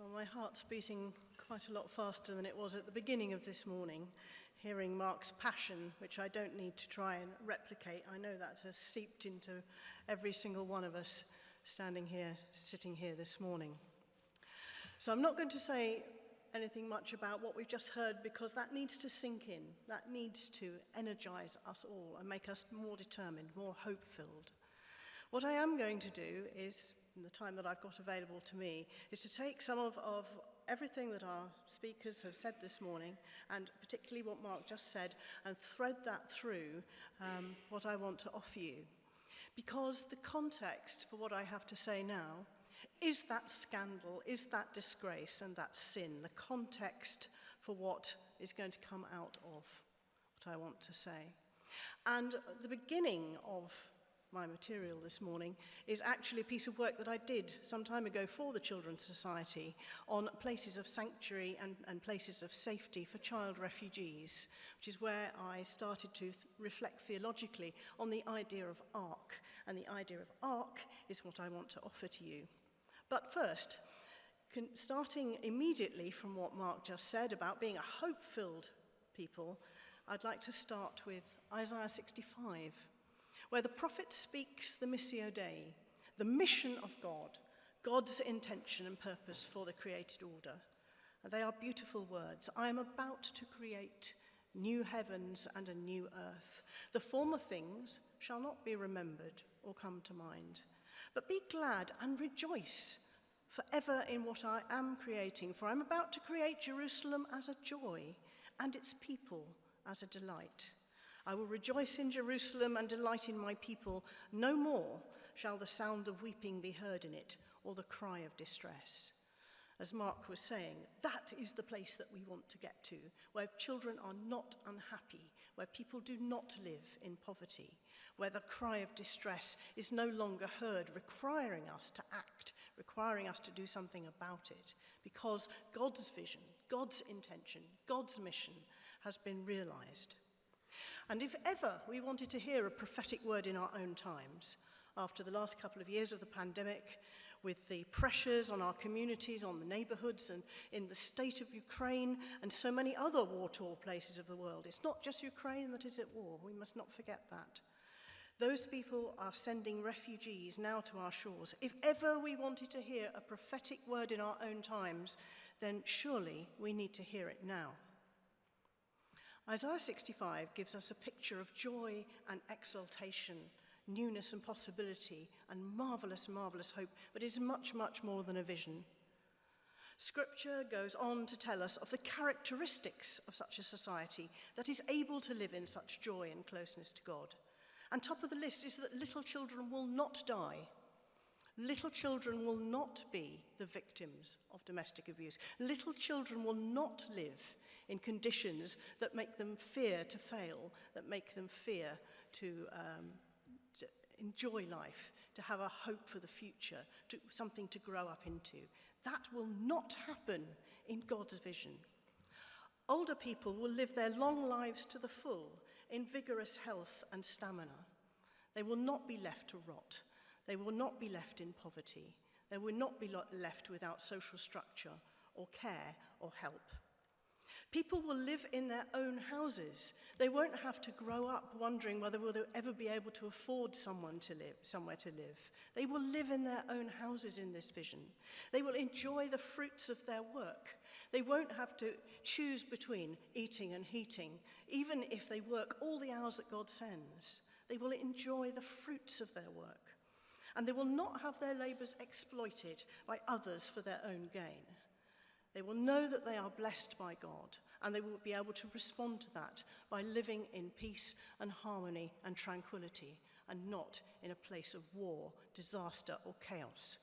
Well, my heart's beating quite a lot faster than it was at the beginning of this morning, hearing Mark's passion, which I don't need to try and replicate. I know that has seeped into every single one of us standing here, sitting here this morning. So I'm not going to say anything much about what we've just heard, because that needs to sink in. That needs to energize us all and make us more determined, more hope-filled. What I am going to do is, in the time that I've got available to me, is to take some of everything that our speakers have said this morning, and particularly what Mark just said, and thread that through what I want to offer you. Because the context for what I have to say now is that scandal, is that disgrace, and that sin, the context for what is going to come out of what I want to say. And the beginning of my material this morning is actually a piece of work that I did some time ago for the Children's Society on places of sanctuary and places of safety for child refugees, which is where I started to reflect theologically on the idea of ark. And the idea of ark is what I want to offer to you. But first, starting immediately from what Mark just said about being a hope-filled people, I'd like to start with Isaiah 65, where the prophet speaks the Missio Dei, the mission of God, God's intention and purpose for the created order. And they are beautiful words. I am about to create new heavens and a new earth. The former things shall not be remembered or come to mind. But be glad and rejoice forever in what I am creating, for I am about to create Jerusalem as a joy and its people as a delight. I will rejoice in Jerusalem and delight in my people. No more shall the sound of weeping be heard in it, or the cry of distress. As Mark was saying, that is the place that we want to get to, where children are not unhappy, where people do not live in poverty, where the cry of distress is no longer heard, requiring us to act, requiring us to do something about it, because God's vision, God's intention, God's mission has been realized. And if ever we wanted to hear a prophetic word in our own times, after the last couple of years of the pandemic, with the pressures on our communities, on the neighborhoods, and in the state of Ukraine, and so many other war-torn places of the world, it's not just Ukraine that is at war. We must not forget that. Those people are sending refugees now to our shores. If ever we wanted to hear a prophetic word in our own times, then surely we need to hear it now. Isaiah 65 gives us a picture of joy and exaltation, newness and possibility, and marvelous, marvelous hope, but it is much, much more than a vision. Scripture goes on to tell us of the characteristics of such a society that is able to live in such joy and closeness to God. And top of the list is that little children will not die. Little children will not be the victims of domestic abuse. Little children will not live in conditions that make them fear to fail, that make them fear to enjoy life, to have a hope for the future, to something to grow up into. That will not happen in God's vision. Older people will live their long lives to the full, in vigorous health and stamina. They will not be left to rot. They will not be left in poverty. They will not be left without social structure or care or help. People will live in their own houses. They won't have to grow up wondering whether they'll ever be able to afford somewhere to live. They will live in their own houses in this vision. They will enjoy the fruits of their work. They won't have to choose between eating and heating, even if they work all the hours that God sends. They will enjoy the fruits of their work. And they will not have their labours exploited by others for their own gain. They will know that they are blessed by God, and they will be able to respond to that by living in peace and harmony and tranquility, and not in a place of war, disaster, or chaos.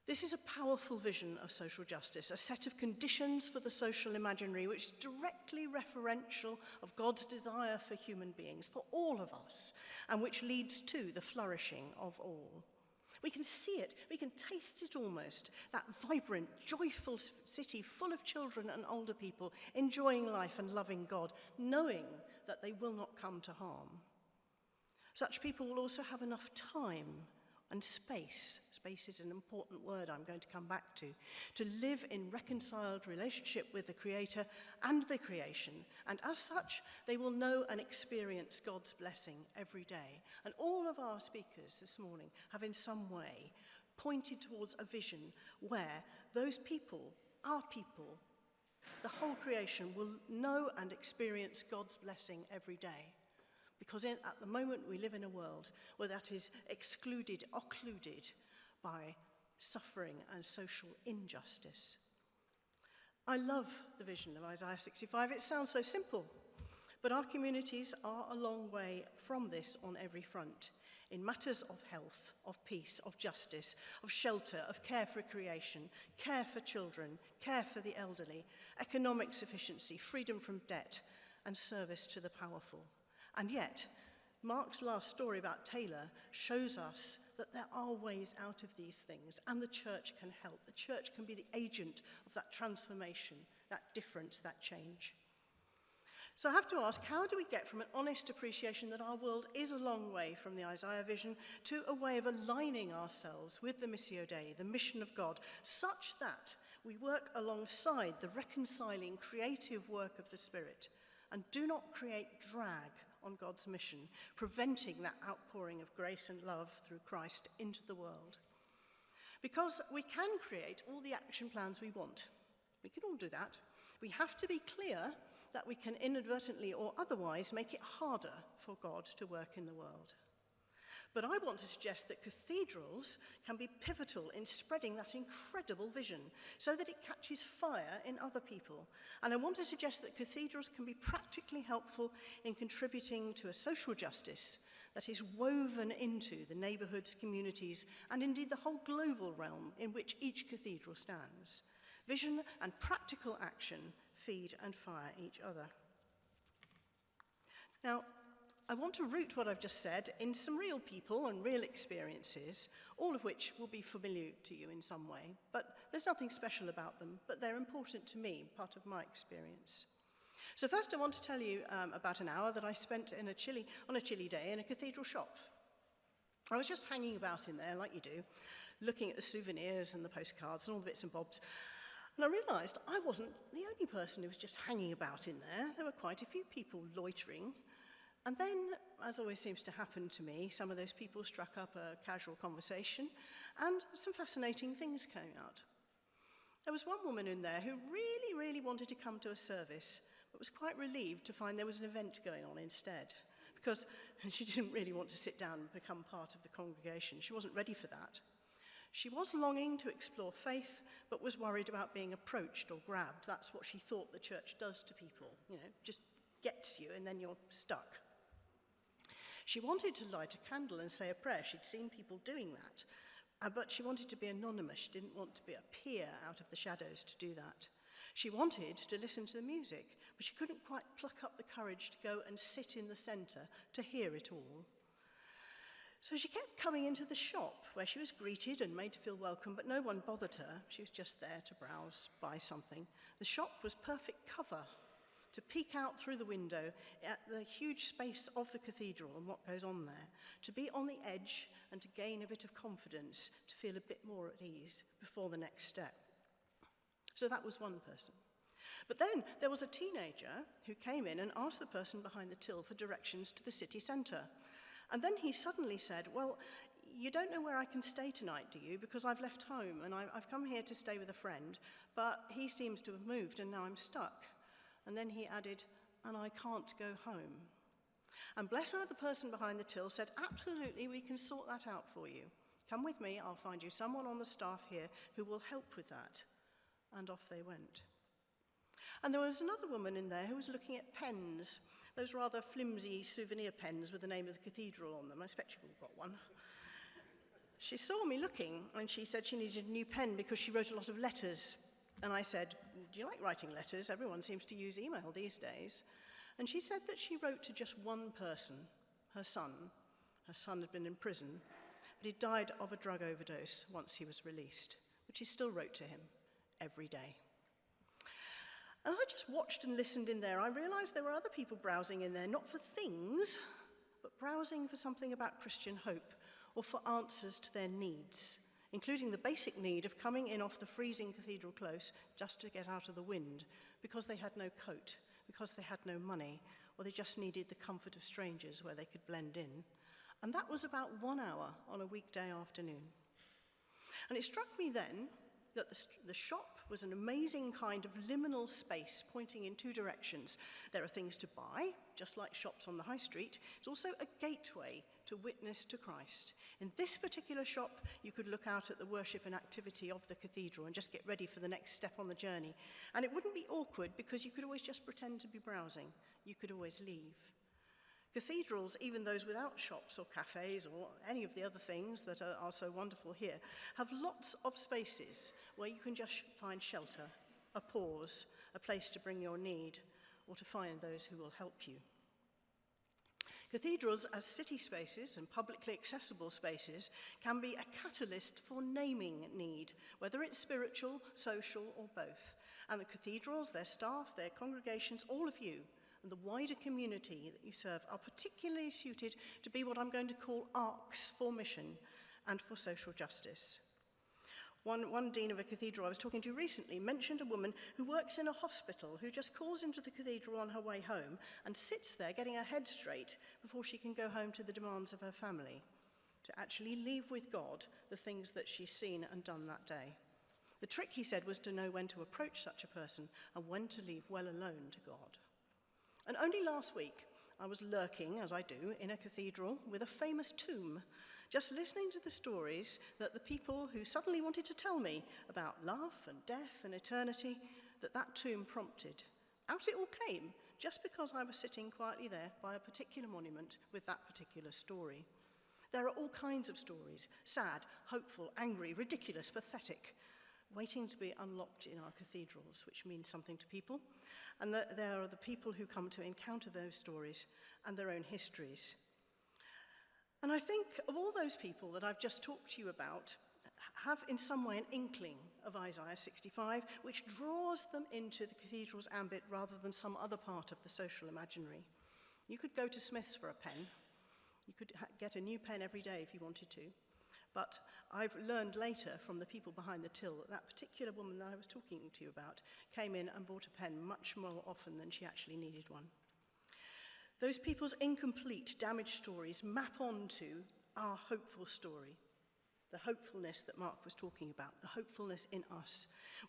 This is a powerful vision of social justice, a set of conditions for the social imaginary which is directly referential of God's desire for human beings, for all of us, and which leads to the flourishing of all. We can see it, we can taste it almost, that vibrant, joyful city full of children and older people enjoying life and loving God, knowing that they will not come to harm. Such people will also have enough time And space. Space is an important word I'm going to come back to. To live in reconciled relationship with the Creator and the creation. And as such, they will know and experience God's blessing every day. And all of our speakers this morning have in some way pointed towards a vision where those people, our people, the whole creation will know and experience God's blessing every day. Because at the moment we live in a world where that is excluded, occluded by suffering and social injustice. I love the vision of Isaiah 65. It sounds so simple, but our communities are a long way from this on every front. In matters of health, of peace, of justice, of shelter, of care for creation, care for children, care for the elderly, economic sufficiency, freedom from debt, and service to the powerful. And yet, Mark's last story about Taylor shows us that there are ways out of these things, and the church can help. The church can be the agent of that transformation, that difference, that change. So I have to ask, how do we get from an honest appreciation that our world is a long way from the Isaiah vision to a way of aligning ourselves with the Missio Dei, the mission of God, such that we work alongside the reconciling, creative work of the Spirit and do not create drag on God's mission, preventing that outpouring of grace and love through Christ into the world? Because we can create all the action plans we want. We can all do that. We have to be clear that we can inadvertently or otherwise make it harder for God to work in the world. But I want to suggest that cathedrals can be pivotal in spreading that incredible vision so that it catches fire in other people. And I want to suggest that cathedrals can be practically helpful in contributing to a social justice that is woven into the neighbourhoods, communities, and indeed the whole global realm in which each cathedral stands. Vision and practical action feed and fire each other. Now, I want to root what I've just said in some real people and real experiences, all of which will be familiar to you in some way. But there's nothing special about them, but they're important to me, part of my experience. So first I want to tell you about an hour that I spent on a chilly day in a cathedral shop. I was just hanging about in there, like you do, looking at the souvenirs and the postcards and all the bits and bobs. And I realised I wasn't the only person who was just hanging about in there. There were quite a few people loitering. And then, as always seems to happen to me, some of those people struck up a casual conversation and some fascinating things came out. There was one woman in there who really, really wanted to come to a service, but was quite relieved to find there was an event going on instead, because she didn't really want to sit down and become part of the congregation. She wasn't ready for that. She was longing to explore faith, but was worried about being approached or grabbed. That's what she thought the church does to people, just gets you and then you're stuck. She wanted to light a candle and say a prayer. She'd seen people doing that, but she wanted to be anonymous. She didn't want to appear out of the shadows to do that. She wanted to listen to the music, but she couldn't quite pluck up the courage to go and sit in the centre to hear it all. So she kept coming into the shop, where she was greeted and made to feel welcome, but no one bothered her. She was just there to browse, buy something. The shop was perfect cover to peek out through the window at the huge space of the cathedral and what goes on there, to be on the edge and to gain a bit of confidence, to feel a bit more at ease before the next step. So that was one person. But then there was a teenager who came in and asked the person behind the till for directions to the city centre. And then he suddenly said, well, you don't know where I can stay tonight, do you? Because I've left home and I've come here to stay with a friend, but he seems to have moved and now I'm stuck. And then he added, and I can't go home. And bless her, the person behind the till said, absolutely, we can sort that out for you. Come with me, I'll find you someone on the staff here who will help with that. And off they went. And there was another woman in there who was looking at pens, those rather flimsy souvenir pens with the name of the cathedral on them. I expect you've all got one. She saw me looking and she said she needed a new pen because she wrote a lot of letters. And I said, do you like writing letters? Everyone seems to use email these days. And she said that she wrote to just one person, her son. Her son had been in prison, but he died of a drug overdose once he was released, but she still wrote to him every day. And I just watched and listened in there. I realised there were other people browsing in there, not for things, but browsing for something about Christian hope, or for answers to their needs, including the basic need of coming in off the freezing cathedral close just to get out of the wind because they had no coat, because they had no money, or they just needed the comfort of strangers where they could blend in. And that was about 1 hour on a weekday afternoon. And it struck me then that the shop was an amazing kind of liminal space pointing in two directions. There are things to buy, just like shops on the high street. It's also a gateway to witness to Christ. In this particular shop, you could look out at the worship and activity of the cathedral and just get ready for the next step on the journey. And it wouldn't be awkward because you could always just pretend to be browsing. You could always leave. Cathedrals, even those without shops or cafes or any of the other things that are so wonderful here, have lots of spaces where you can just find shelter, a pause, a place to bring your need, or to find those who will help you. Cathedrals, as city spaces and publicly accessible spaces, can be a catalyst for naming need, whether it's spiritual, social, or both. And the cathedrals, their staff, their congregations, all of you, and the wider community that you serve are particularly suited to be what I'm going to call arcs for mission and for social justice. One dean of a cathedral I was talking to recently mentioned a woman who works in a hospital who just calls into the cathedral on her way home and sits there getting her head straight before she can go home to the demands of her family, to actually leave with God the things that she's seen and done that day. The trick, he said, was to know when to approach such a person and when to leave well alone to God. And only last week, I was lurking, as I do, in a cathedral with a famous tomb, just listening to the stories that the people who suddenly wanted to tell me about love and death and eternity, that tomb prompted. Out it all came, just because I was sitting quietly there by a particular monument with that particular story. There are all kinds of stories, sad, hopeful, angry, ridiculous, pathetic, waiting to be unlocked in our cathedrals, which means something to people. And there are the people who come to encounter those stories and their own histories. And I think of all those people that I've just talked to you about, have in some way an inkling of Isaiah 65, which draws them into the cathedral's ambit rather than some other part of the social imaginary. You could go to Smith's for a pen. You could get a new pen every day if you wanted to. But I've learned later from the people behind the till that that particular woman that I was talking to you about came in and bought a pen much more often than she actually needed one. Those people's incomplete, damaged stories map onto our hopeful story, the hopefulness that Mark was talking about, the hopefulness in us,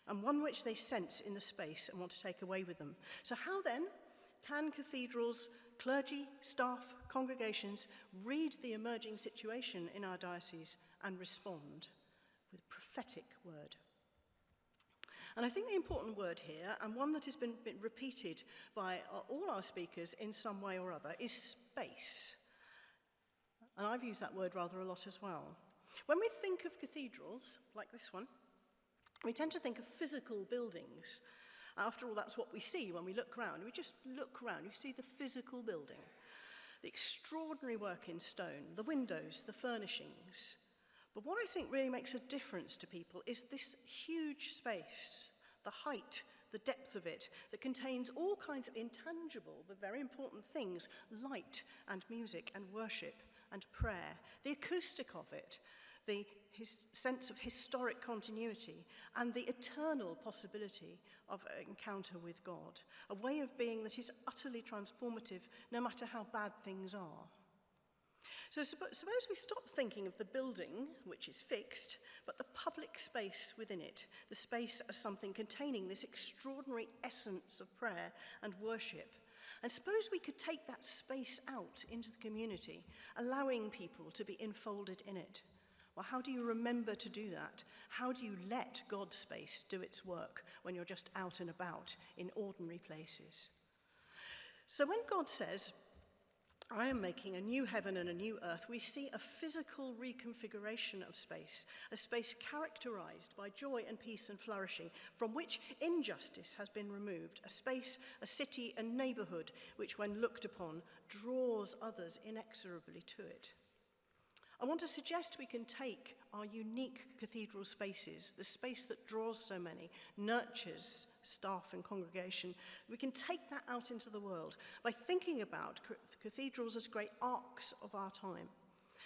and one which they sense in the space and want to take away with them. So how then can cathedrals, clergy, staff, congregations read the emerging situation in our diocese and respond with a prophetic word? And I think the important word here, and one that has been repeated by all our speakers in some way or other, is space. And I've used that word rather a lot as well. When we think of cathedrals, like this one, we tend to think of physical buildings. After all, that's what we see when we look around. We just look around, you see the physical building, the extraordinary work in stone, the windows, the furnishings. But what I think really makes a difference to people is this huge space, the height, the depth of it, that contains all kinds of intangible but very important things, light and music and worship and prayer, the acoustic of it, the sense of historic continuity, and the eternal possibility of encounter with God, a way of being that is utterly transformative no matter how bad things are. So suppose we stop thinking of the building, which is fixed, but the public space within it, the space as something containing this extraordinary essence of prayer and worship. And suppose we could take that space out into the community, allowing people to be enfolded in it. Well, how do you remember to do that? How do you let God's space do its work when you're just out and about in ordinary places? So when God says, I am making a new heaven and a new earth, we see a physical reconfiguration of space, a space characterized by joy and peace and flourishing, from which injustice has been removed, a space, a city, a neighborhood, which when looked upon, draws others inexorably to it. I want to suggest we can take our unique cathedral spaces, the space that draws so many, nurtures staff and congregation, we can take that out into the world by thinking about cathedrals as great arcs of our time.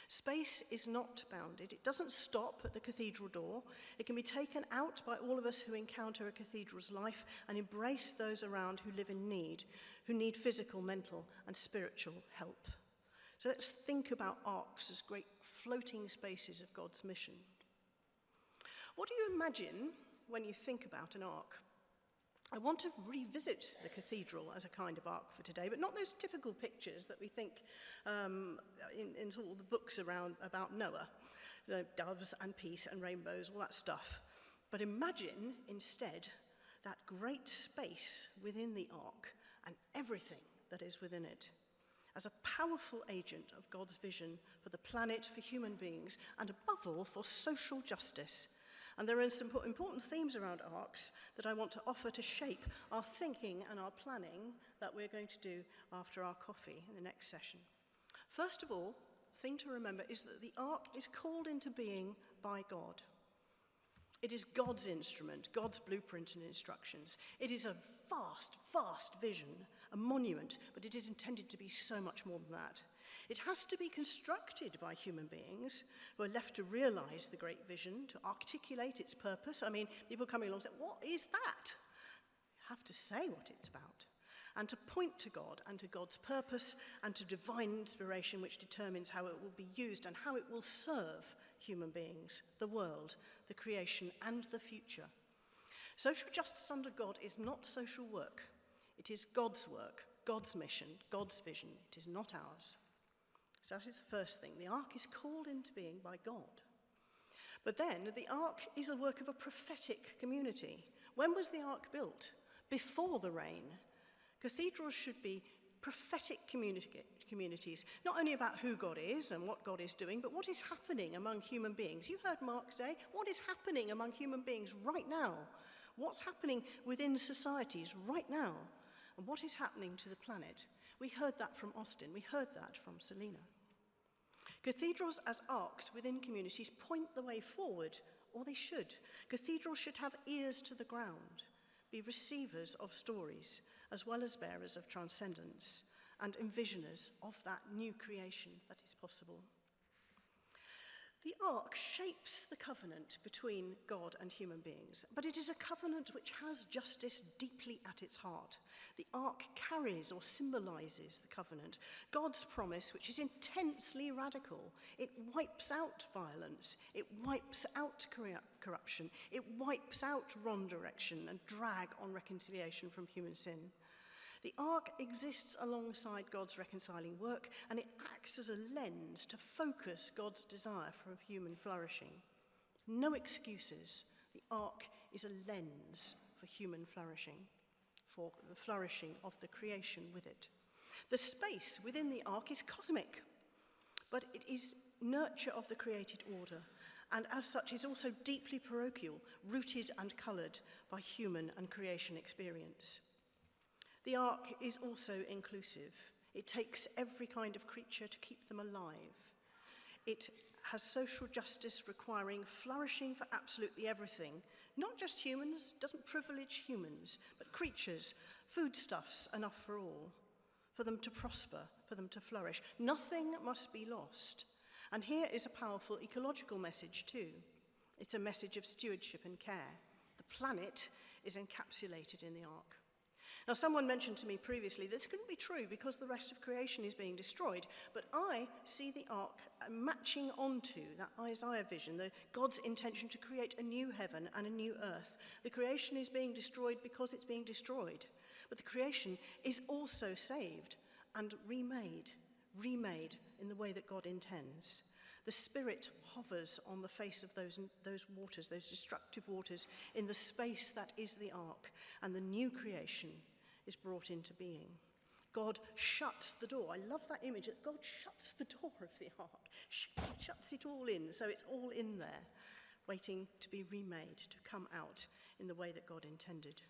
Space is not bounded. It doesn't stop at the cathedral door. It can be taken out by all of us who encounter a cathedral's life and embrace those around who live in need, who need physical, mental, and spiritual help. So let's think about arks as great floating spaces of God's mission. What do you imagine when you think about an ark? I want to revisit the cathedral as a kind of ark for today, but not those typical pictures that we think in all the books about Noah, doves and peace and rainbows, all that stuff. But imagine instead that great space within the ark and everything that is within it as a powerful agent of God's vision for the planet, for human beings, and above all, for social justice. And there are some important themes around arks that I want to offer to shape our thinking and our planning that we're going to do after our coffee in the next session. First of all, the thing to remember is that the ark is called into being by God. It is God's instrument, God's blueprint and instructions. It is a vast, vast vision, a monument, but it is intended to be so much more than that. It has to be constructed by human beings who are left to realize the great vision, to articulate its purpose. I mean, people coming along and say, what is that? You have to say what it's about. And to point to God and to God's purpose and to divine inspiration which determines how it will be used and how it will serve human beings, the world, the creation, and the future. Social justice under God is not social work. It is God's work, God's mission, God's vision. It is not ours. So that is the first thing. The ark is called into being by God. But then the ark is a work of a prophetic community. When was the ark built? Before the rain. Cathedrals should be prophetic communities, not only about who God is and what God is doing, but what is happening among human beings. You heard Mark say, what is happening among human beings right now? What's happening within societies right now? And what is happening to the planet? We heard that from Austin. We heard that from Selina. Cathedrals as arks within communities point the way forward, or they should. Cathedrals should have ears to the ground, be receivers of stories, as well as bearers of transcendence, and envisioners of that new creation that is possible. The ark shapes the covenant between God and human beings, but it is a covenant which has justice deeply at its heart. The ark carries or symbolizes the covenant, God's promise, which is intensely radical. It wipes out violence, it wipes out corruption, it wipes out wrong direction and drag on reconciliation from human sin. The ark exists alongside God's reconciling work, and it acts as a lens to focus God's desire for human flourishing. No excuses. The ark is a lens for human flourishing, for the flourishing of the creation with it. The space within the ark is cosmic, but it is nurture of the created order, and as such is also deeply parochial, rooted and coloured by human and creation experience. The ark is also inclusive. It takes every kind of creature to keep them alive. It has social justice requiring flourishing for absolutely everything. Not just humans, doesn't privilege humans, but creatures, foodstuffs, enough for all, for them to prosper, for them to flourish. Nothing must be lost. And here is a powerful ecological message too. It's a message of stewardship and care. The planet is encapsulated in the ark. Now, someone mentioned to me previously this couldn't be true because the rest of creation is being destroyed, but I see the ark matching onto that Isaiah vision, God's intention to create a new heaven and a new earth. The creation is being destroyed because it's being destroyed, but the creation is also saved and remade in the way that God intends. The Spirit hovers on the face of those waters, those destructive waters, in the space that is the ark, and the new creation is brought into being. God shuts the door. I love that image that God shuts the door of the ark, shuts it all in, so it's all in there, waiting to be remade, to come out in the way that God intended.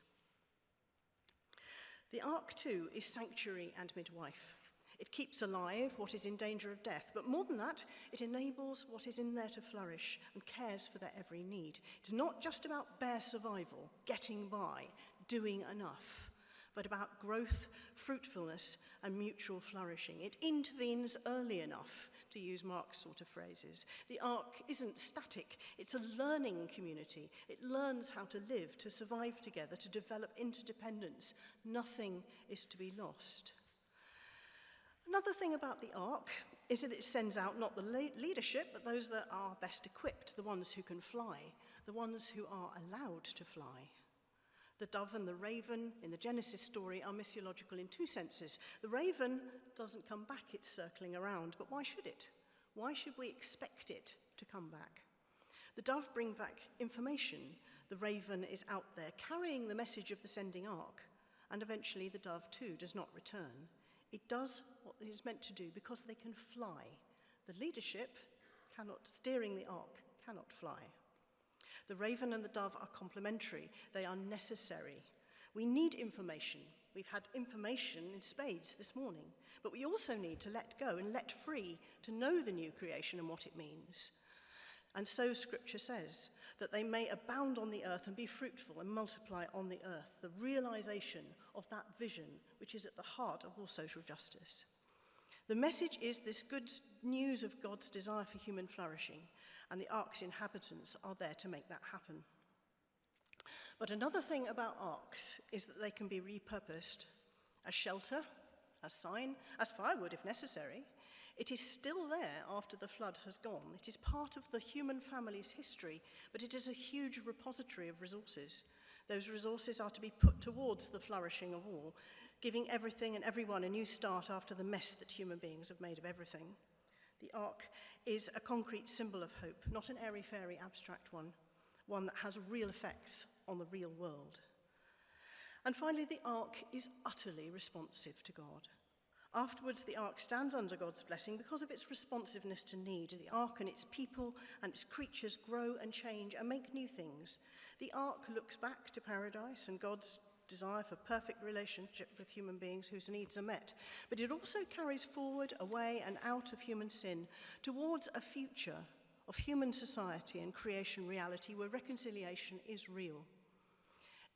The ark, too, is sanctuary and midwife. It keeps alive what is in danger of death, but more than that, it enables what is in there to flourish and cares for their every need. It's not just about bare survival, getting by, doing enough, but about growth, fruitfulness, and mutual flourishing. It intervenes early enough to use Mark's sort of phrases. The ark isn't static, it's a learning community. It learns how to live, to survive together, to develop interdependence. Nothing is to be lost. Another thing about the ark is that it sends out not the leadership, but those that are best equipped, the ones who can fly, the ones who are allowed to fly. The dove and the raven in the Genesis story are missiological in two senses. The raven doesn't come back, it's circling around, but why should it? Why should we expect it to come back? The dove brings back information. The raven is out there carrying the message of the sending ark, and eventually the dove too does not return. It does what it is meant to do because they can fly. The leadership steering the ark cannot fly. The raven and the dove are complementary. They are necessary. We need information. We've had information in spades this morning, but we also need to let go and let free to know the new creation and what it means. And so Scripture says that they may abound on the earth and be fruitful and multiply on the earth, the realization of that vision which is at the heart of all social justice. The message is this good news of God's desire for human flourishing, and the ark's inhabitants are there to make that happen. But another thing about arks is that they can be repurposed as shelter, as sign, as firewood if necessary. It is still there after the flood has gone. It is part of the human family's history, but it is a huge repository of resources. Those resources are to be put towards the flourishing of all, giving everything and everyone a new start after the mess that human beings have made of everything. The ark is a concrete symbol of hope, not an airy-fairy abstract one that has real effects on the real world. And finally, the ark is utterly responsive to God. Afterwards, the ark stands under God's blessing because of its responsiveness to need. The ark and its people and its creatures grow and change and make new things. The ark looks back to paradise and God's desire for perfect relationship with human beings whose needs are met. But it also carries forward, away and out of human sin towards a future of human society and creation reality where reconciliation is real.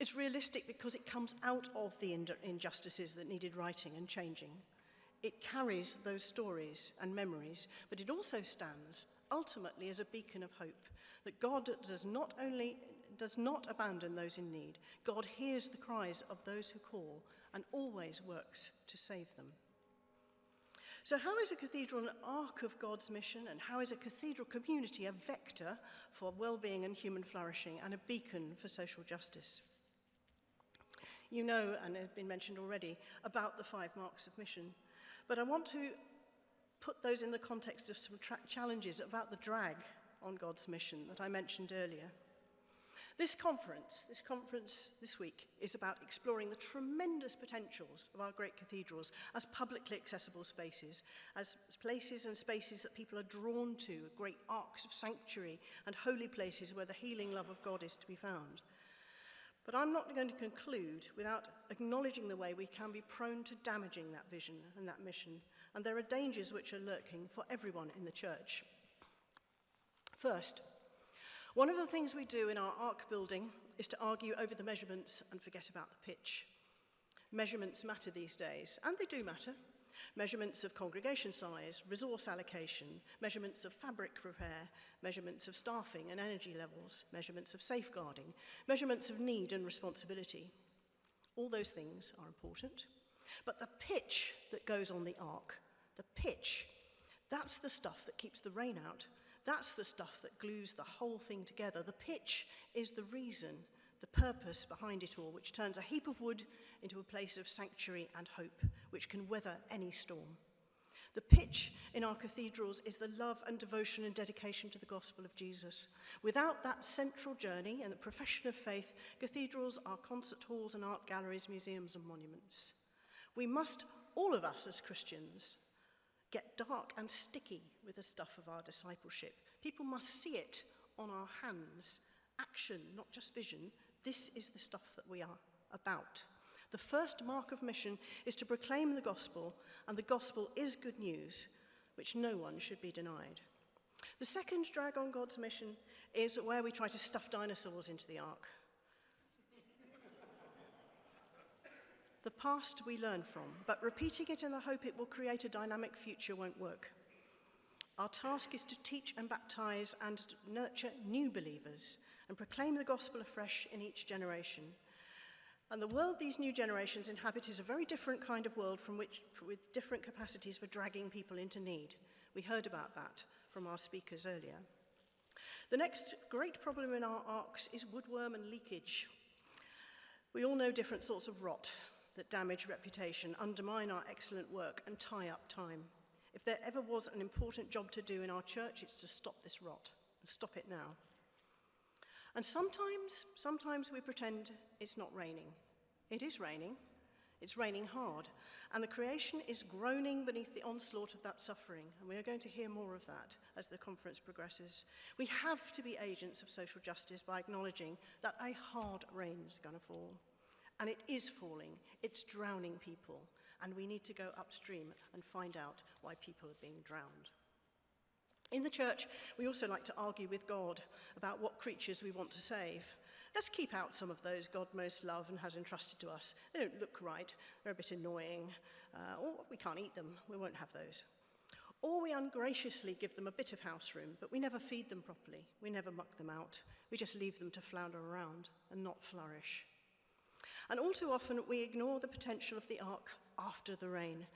It's realistic because it comes out of the injustices that needed righting and changing. It carries those stories and memories, but it also stands ultimately as a beacon of hope, that God does not abandon those in need. God hears the cries of those who call and always works to save them. So how is a cathedral an ark of God's mission, and how is a cathedral community a vector for well-being and human flourishing and a beacon for social justice? You know, and it has been mentioned already, about the 5 marks of mission. But I want to put those in the context of some challenges about the drag on God's mission that I mentioned earlier. This conference this week is about exploring the tremendous potentials of our great cathedrals as publicly accessible spaces, as places and spaces that people are drawn to, great arks of sanctuary and holy places where the healing love of God is to be found. But I'm not going to conclude without acknowledging the way we can be prone to damaging that vision and that mission, and there are dangers which are lurking for everyone in the church. First, one of the things we do in our ark building is to argue over the measurements and forget about the pitch. Measurements matter these days, and they do matter. Measurements of congregation size, resource allocation, measurements of fabric repair, measurements of staffing and energy levels, measurements of safeguarding, measurements of need and responsibility. All those things are important. But the pitch that goes on the ark, the pitch, that's the stuff that keeps the rain out. That's the stuff that glues the whole thing together. The pitch is the reason, the purpose behind it all, which turns a heap of wood into a place of sanctuary and hope, which can weather any storm. The pitch in our cathedrals is the love and devotion and dedication to the gospel of Jesus. Without that central journey and the profession of faith, cathedrals are concert halls and art galleries, museums and monuments. We must, all of us as Christians, get dark and sticky with the stuff of our discipleship. People must see it on our hands. Action, not just vision. This is the stuff that we are about. The first mark of mission is to proclaim the gospel, and the gospel is good news, which no one should be denied. The second drag on God's mission is where we try to stuff dinosaurs into the ark. The past we learn from, but repeating it in the hope it will create a dynamic future won't work. Our task is to teach and baptize and nurture new believers and proclaim the gospel afresh in each generation. And the world these new generations inhabit is a very different kind of world with different capacities for dragging people into need. We heard about that from our speakers earlier. The next great problem in our arcs is woodworm and leakage. We all know different sorts of rot that damage reputation, undermine our excellent work, and tie up time. If there ever was an important job to do in our church, it's to stop this rot. Stop it now. And sometimes we pretend it's not raining. It is raining. It's raining hard. And the creation is groaning beneath the onslaught of that suffering. And we are going to hear more of that as the conference progresses. We have to be agents of social justice by acknowledging that a hard rain is going to fall. And it is falling. It's drowning people. And we need to go upstream and find out why people are being drowned. In the church, we also like to argue with God about what creatures we want to save. Let's keep out some of those God most loves and has entrusted to us. They don't look right, they're a bit annoying, or we can't eat them, we won't have those. Or we ungraciously give them a bit of house room, but we never feed them properly, we never muck them out, we just leave them to flounder around and not flourish. And all too often we ignore the potential of the ark after the rain.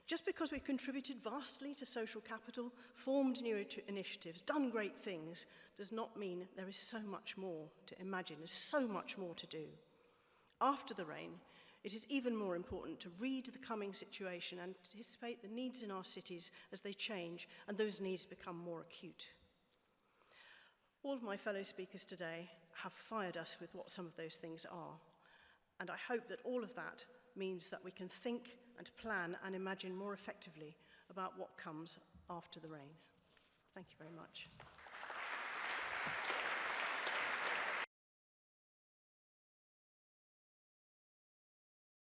Just because we've contributed vastly to social capital, formed new initiatives, done great things, does not mean there is so much more to imagine, there's so much more to do. After the rain, it is even more important to read the coming situation and anticipate the needs in our cities as they change and those needs become more acute. All of my fellow speakers today have fired us with what some of those things are. And I hope that all of that means that we can think and plan and imagine more effectively about what comes after the rain. Thank you very much.